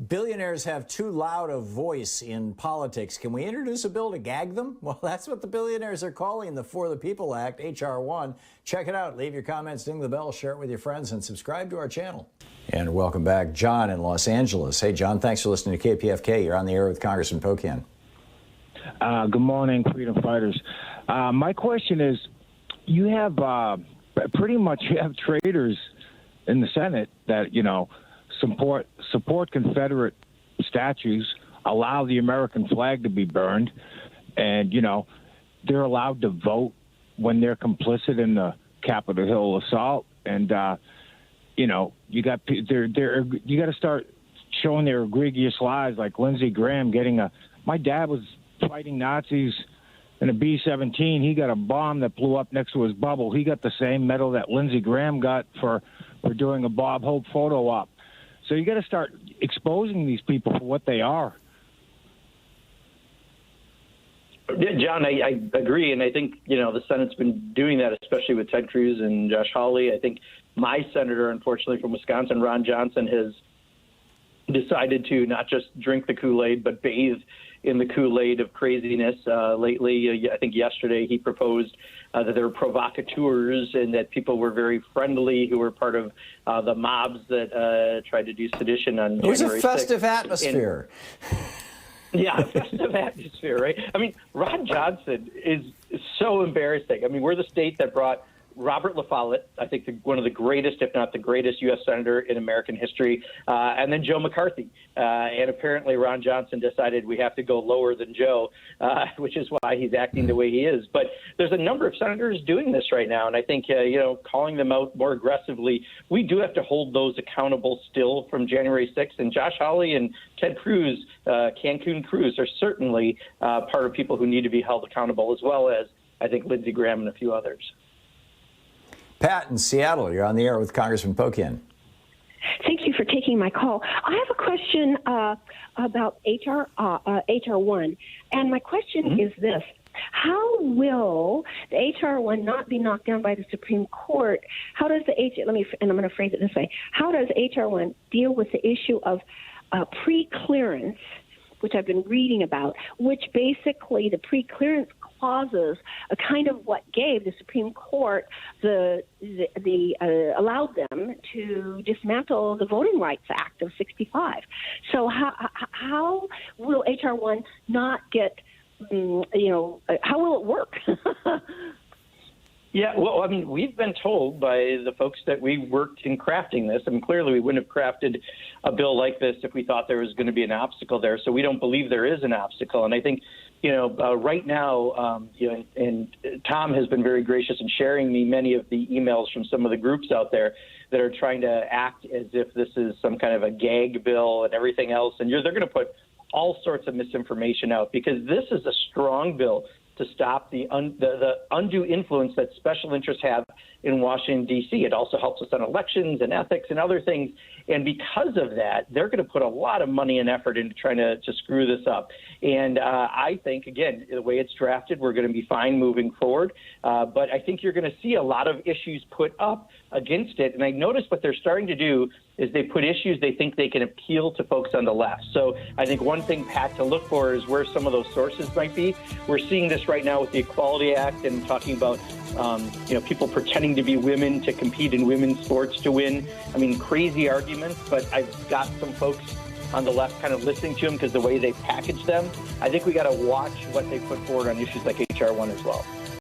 Billionaires have too loud a voice in politics. Can we introduce a bill to gag them? Well, that's what the billionaires are calling the For the People Act, HR1. Check it out. Leave your comments, ding the bell, share it with your friends, and subscribe to our channel. And welcome back, John in Los Angeles. Hey, John, thanks for listening to KPFK. You're on the air with Congressman Pocan. Good morning, freedom fighters. My question is, you have pretty much traitors in the Senate that, support Confederate statues, allow the American flag to be burned, and, they're allowed to vote when they're complicit in the Capitol Hill assault. And, you got to start showing their egregious lies, like Lindsey Graham my dad was fighting Nazis in a B-17. He got a bomb that blew up next to his bubble. He got the same medal that Lindsey Graham got for doing a Bob Hope photo op. So you got to start exposing these people for what they are. Yeah, John, I agree, and I think, the Senate's been doing that, especially with Ted Cruz and Josh Hawley. I think my senator, unfortunately, from Wisconsin, Ron Johnson, has decided to not just drink the Kool-Aid, but bathe in the Kool-Aid of craziness. Lately, I think yesterday, he proposed that there were provocateurs and that people were very friendly who were part of the mobs that tried to do sedition on January 6th. It was a festive atmosphere. Yeah, festive atmosphere, right? I mean, Ron Johnson is so embarrassing. I mean, we're the state that brought Robert La Follette, I think one of the greatest, if not the greatest, U.S. senator in American history, and then Joe McCarthy. And apparently Ron Johnson decided we have to go lower than Joe, which is why he's acting the way he is. But there's a number of senators doing this right now, and I think, calling them out more aggressively, we do have to hold those accountable still from January 6th. And Josh Hawley and Ted Cruz, Cancun Cruz, are certainly part of people who need to be held accountable, as well as, I think, Lindsey Graham and a few others. Pat in Seattle, you're on the air with Congressman Pocan. Thank you for taking my call. I have a question about HR1, and my question is this. How will the HR1 not be knocked down by the Supreme Court? How does and I'm going to phrase it this way. How does HR1 deal with the issue of pre-clearance, which I've been reading about, which basically the pre-clearance clauses are kind of what gave the Supreme Court allowed them to dismantle the Voting Rights Act of '65. So how will HR1 not get, how will it work? Yeah, well, I mean, we've been told by the folks that we worked in crafting this. I mean, clearly we wouldn't have crafted a bill like this if we thought there was going to be an obstacle there. So we don't believe there is an obstacle. And I think, right now, and Thom has been very gracious in sharing me many of the emails from some of the groups out there that are trying to act as if this is some kind of a gag bill and everything else. And they're going to put all sorts of misinformation out, because this is a strong bill to stop the undue influence that special interests have in Washington, D.C. It also helps us on elections and ethics and other things. And because of that, they're going to put a lot of money and effort into trying to screw this up. And I think, again, the way it's drafted, we're going to be fine moving forward. But I think you're going to see a lot of issues put up against it. And I noticed what they're starting to do is they put issues they think they can appeal to folks on the left. So I think one thing, Pat, to look for is where some of those sources might be. We're seeing this right now with the Equality Act and talking about people pretending to be women to compete in women's sports to win. I mean, crazy arguments, but I've got some folks on the left kind of listening to them because the way they package them. I think we got to watch what they put forward on issues like HR1 as well.